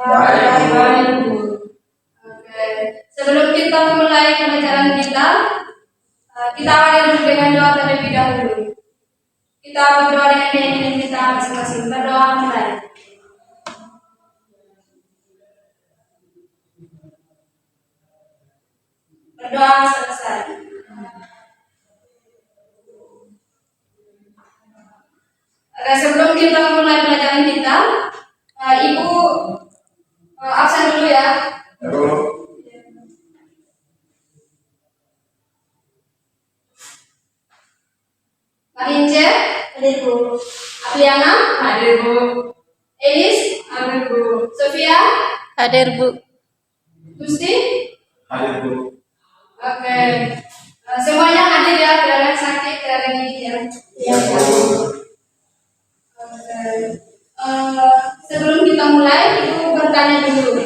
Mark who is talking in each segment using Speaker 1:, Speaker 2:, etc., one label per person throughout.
Speaker 1: Baik, Bu. Oke. Sebelum kita mulai pembelajaran kita, kita awali dulu dengan doa terlebih dahulu. Kita berdoa dengan keyakinan kita masing-masing. Berdoa mulai. Berdoa selesai. Oke, sebelum kita mulai pelajaran kita, Ibu absen dulu ya. Marince, hadir Bu. Apriana, hadir Bu. Elis, hadir Bu. Sofia,
Speaker 2: Hadir Bu.
Speaker 1: Gusti,
Speaker 2: Hadir Bu.
Speaker 1: Oke. Semuanya hadir ya, tidak ada yang sakit, tidak ada yang mikir.
Speaker 2: Ya Bu.
Speaker 1: Oke. Sebelum kita mulai, Ibu bertanya dulu.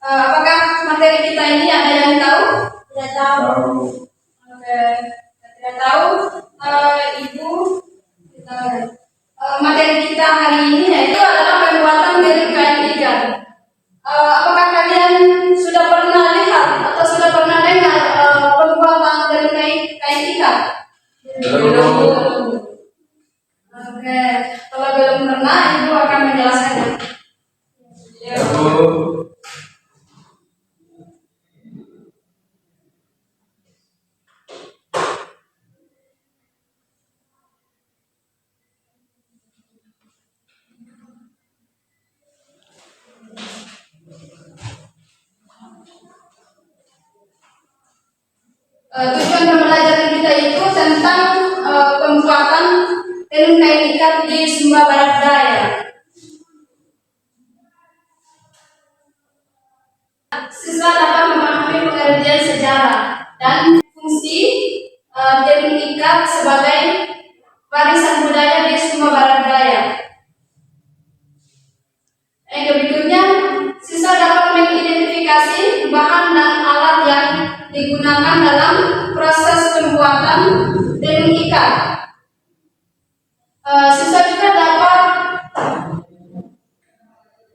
Speaker 1: Apakah materi kita ini ada yang tahu? Tidak tahu. Oke. Tidak tahu. Ibu, materi kita hari ini yaitu adalah pembuatan dari kain ikan. Apakah kalian sudah pernah lihat atau sudah pernah dengar pembuatan dari kain ikan? Belum. Oke, kalau belum pernah, Ibu akan menjelaskannya. Ya, Bu. Tujuan pembelajaran kita itu tentang pembuatan tenun kain ikat di Sumba Barat Daya. Siswa dapat memahami pengertian sejarah dan fungsi tenun ikat sebagai warisan budaya di Sumba Barat Daya. Yang berikutnya, siswa dapat mengidentifikasi bahan dan alat yang digunakan dalam proses pembuatan tenun ikat. Siswa juga dapat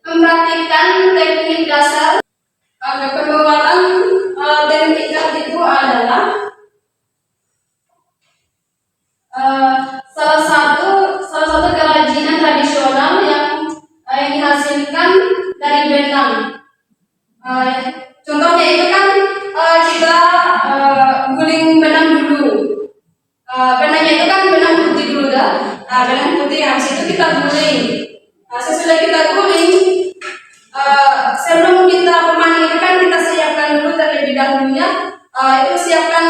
Speaker 1: mempraktikkan teknik dasar pembuatan tenun ikat itu adalah salah satu kerajinan tradisional yang dihasilkan dari benang. Contohnya itu kan kita guling benang dulu. Benangnya itu kan benang putih dulu dah. Benang putih habis itu kita guling. Sesudah kita guling, sebelum kita pemaning itu kan kita siapkan dulu terlebih dahulunya. Itu siapkan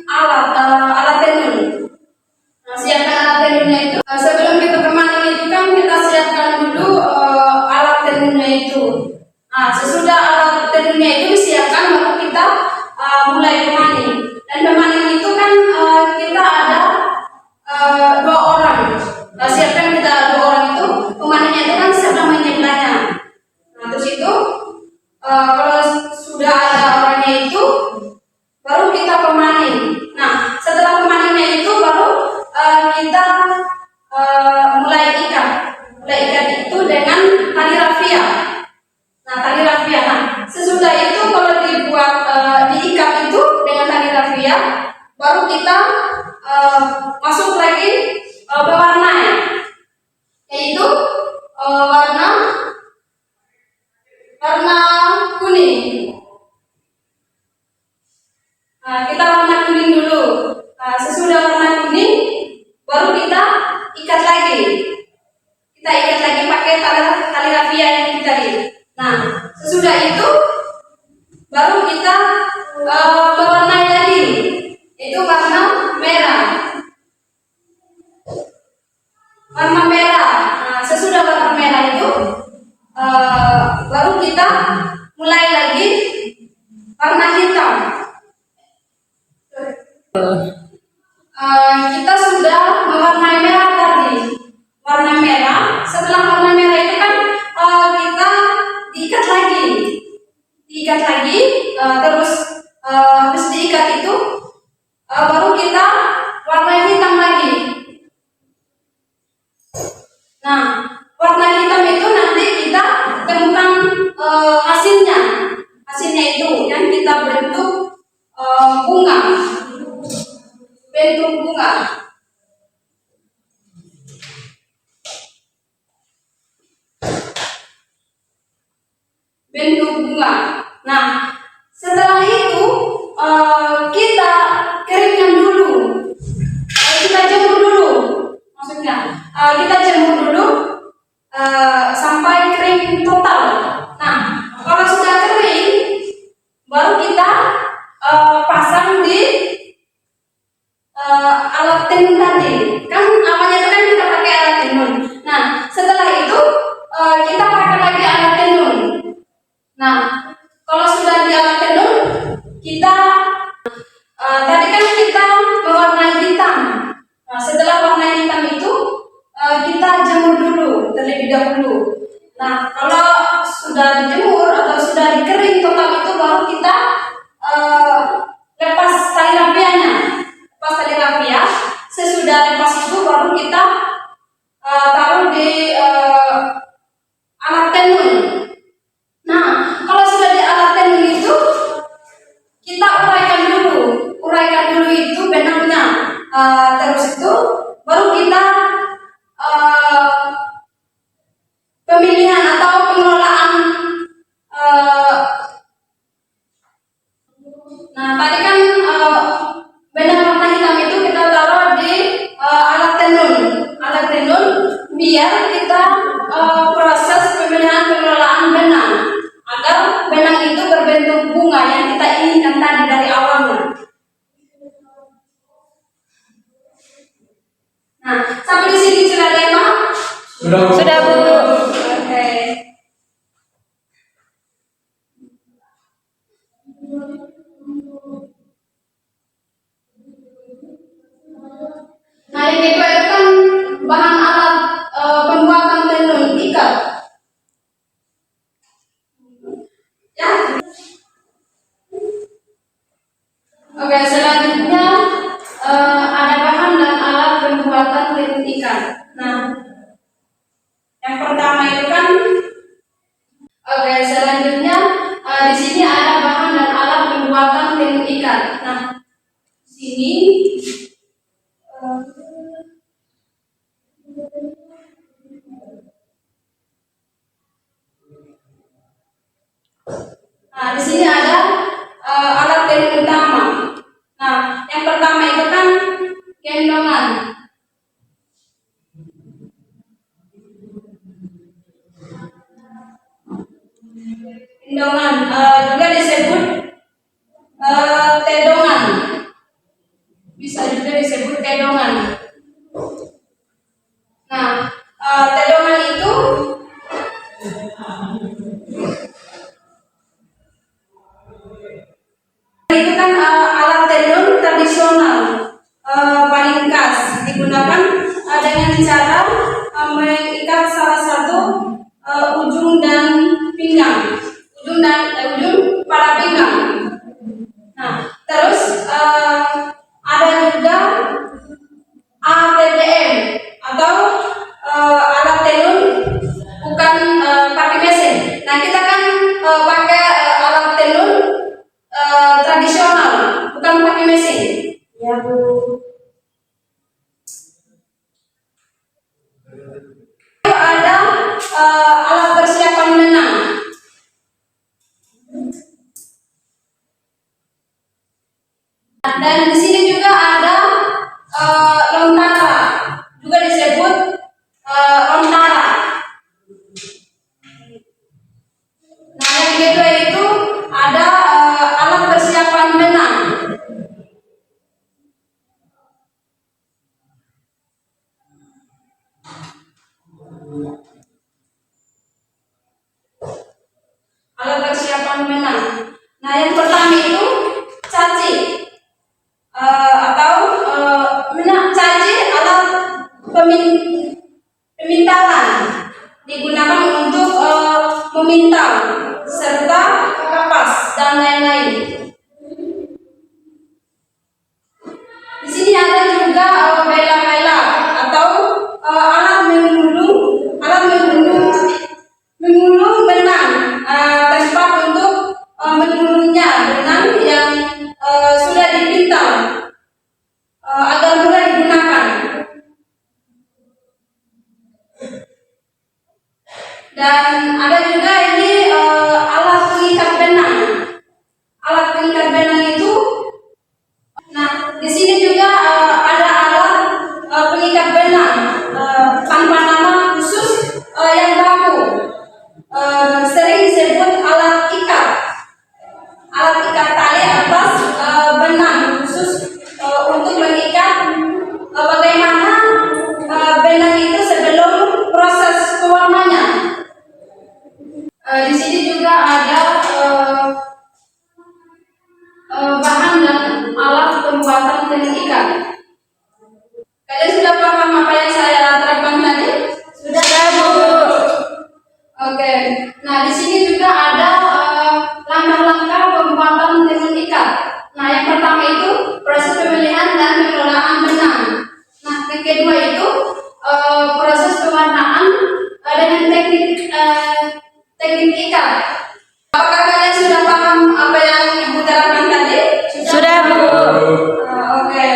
Speaker 1: alat tenun. Siapkan alat tenunnya itu. Sebelum kita pemaning itu kan kita siapkan dulu alat tenunnya itu. Sesudah alat tenunnya itu disiapkan, baru kita mulai pemaning. Dan pemaning itu kan kita ada 2 orang. Siapkan kita 2 orang itu, pemaningnya itu kan sedang menyebelahnya. Terus itu kalau sudah ada orangnya itu, baru kita pemaning. Setelah pemaningnya itu baru kita mulai ikat. Mulai ikat itu dengan tali rafia. Tali rafia. Sesudah itu kalau dibuat diikat itu dengan tali rafia, baru kita masuk lagi pewarna, yaitu warna kuning. Kita warna kuning dulu. Sesudah warna kuning, baru kita ikat lagi. Kita ikat lagi pakai tali rafia yang kita tadi. Sesudah itu baru kita mewarnai lagi. Itu warna merah. Warna merah. Sesudah warna merah itu baru kita mulai lagi warna hitam. Kita sudah mewarnai merah tadi. Warna merah. Setelah warna merah itu kan kita diikat lagi. Terus habis diikat itu baru kita warna hitam lagi. Warna hitam itu nanti kita temukan hasilnya. Hasilnya itu yang kita bentuk bunga. Bentuk bunga. Bentuk bunga. Nah, setelah itu kita keringkan dulu. Kita jemur dulu. Maksudnya kita jemur dulu sampai kering total. Nah, kalau sudah kering, baru kita pasang di alat tenun tadi. Kan awalnya itu kan kita pakai alat tenun. Nah, setelah itu kita pakai lagi alat tenun. Nah, kalau sudah di alat tenun, kita tadi kan kita mewarnai hitam. Nah, setelah warna hitam itu kita jemur dulu terlebih dahulu. Nah, kalau sudah dijemur atau sudah dikering total itu baru kita lepas tali rafianya. Lepas tali rafia. Sesudah lepas itu baru kita taruh di alat tenun. Nah, kalau sudah di alat tenun itu kita uraikan dulu itu benangnya. Terus itu baru kita pemilihan atau pengelolaan. Nah, tadi kan benang warna hitam itu kita taruh di alat tenun biar kita proses pemilihan pengelolaan benang agar benang itu berbentuk bunga yang kita inginkan tadi dari awalnya. Nah, sampai di sini sudah ada yang paham?
Speaker 2: Sudah, Bu.
Speaker 1: Oke. Nah, yang kedua itu kan bahan alat pembuatan tenun ikat. Ya. Oke, selanjutnya ada bahan dan alat pembuatan tenun ikat. Nah, yang pertama itu kan, oke, selanjutnya di sini ada bahan dan alat pembuatan tenun ikat. Nah, di sini di sini ada alat tenun utama. Nah, yang pertama itu kan gendongan. Gendongan juga disebut tedongan. Bisa juga disebut tedongan. Nah, tedongan itu kan alat tenun tradisional paling khas digunakan dengan cara mengikat salah satu ujung dan pinggang, ujung pada pinggang. Nah, terus ada juga ATDM atau alat tenun bukan pakai mesin. Nah, kita kan pakai alat tenun tradisional, bukan pakai mesin. Ya, Bu. Ada alat persiapan menang. Dan di sini juga ada lontara, juga disebut lontara. Nah, yang kedua itu ada alat persiapan benang. Alat persiapan benang. Nah, yang pertama itu caci atau caci alat pemintalan digunakan untuk memintal serta kapas dan lain-lain. Di sini ada juga bela-bela atau alat memulung benang sini juga ada bahan dan alat pembuatan tenun ikat. Kalian sudah paham apa yang saya terapkan tadi?
Speaker 2: Sudah, Bu.
Speaker 1: Oke. Nah, di sini juga ada langkah-langkah pembuatan tenun ikat. Nah, yang pertama itu proses pemilihan dan pengelolaan benang. Nah, yang kedua itu proses pewarnaan dengan teknik ikat. Apakah kalian sudah paham apa yang Ibu terapkan tadi?
Speaker 2: Sudah, Bu.
Speaker 1: Oke.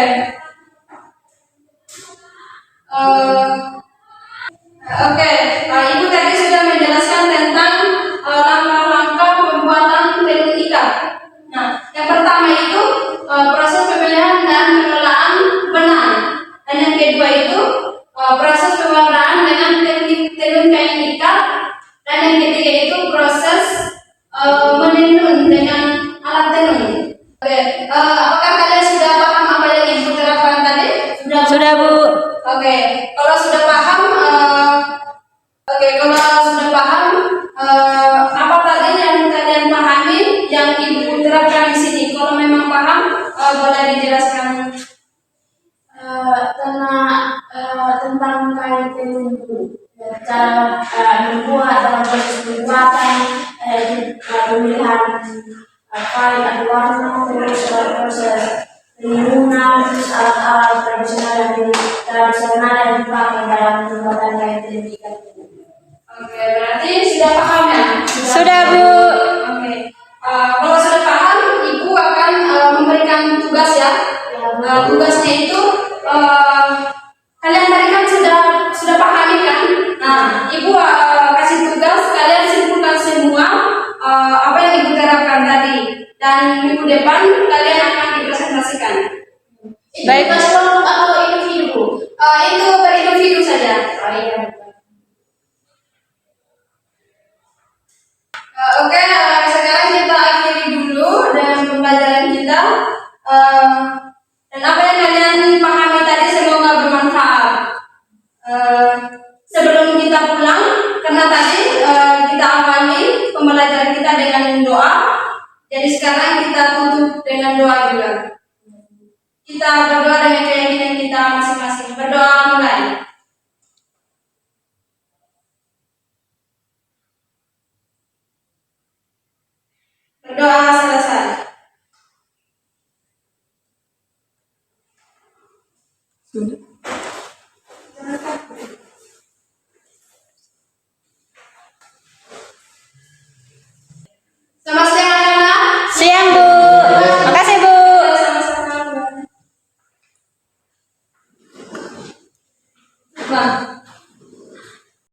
Speaker 1: Oke, Ibu tadi sudah menjelaskan tentang langkah-langkah pembuatan tenun ikat. Nah, yang pertama itu proses pemilihan dan pengelolaan benang, dan yang kedua itu proses pewarnaan dengan teknik tenun kain ikat, dan yang ketiga itu proses menenun dengan alat tenun. Oke, apakah kalian sudah paham apa yang Ibu terapkan tadi?
Speaker 2: Sudah, Bu.
Speaker 1: Oke, kalau sudah paham, apa tadi yang kalian pahami yang Ibu terapkan di sini? Kalau memang paham, boleh dijelaskan.
Speaker 3: Tentang kain tenun, cara membuat dalam proses pembuatan, pemilihan kain atau warna, terus proses penyusunan, terus alat-alat tradisional yang dipakai dalam pembuatan kain tenun ikat.
Speaker 1: Oke, berarti sudah paham ya?
Speaker 2: Sudah, Bu.
Speaker 1: Oke, kalau sudah paham, Ibu akan memberikan tugas ya. Tugasnya itu kalian tadi kan sudah pahami kan? Nah, Ibu kasih tugas kalian simpulkan semua apa yang Ibu terapkan tadi, dan minggu depan kalian akan dipresentasikan.
Speaker 2: Baik.
Speaker 1: Itu kelompok atau individu? Itu berindividu saja. Oke, sekarang kita akhiri dulu dengan pembelajaran kita. Dan apa yang kalian pahami tadi semoga bermanfaat. Sebelum kita pulang, karena tadi kita awali pembelajaran kita dengan doa, jadi sekarang kita tutup dengan doa juga. Kita berdoa dengan keyakinan kita masing-masing. Berdoa mulai. Berdoa selesai. Selamat siang anak-anak.
Speaker 2: Siang, Bu. Makasih, Bu.
Speaker 1: Sama-sama. Bang.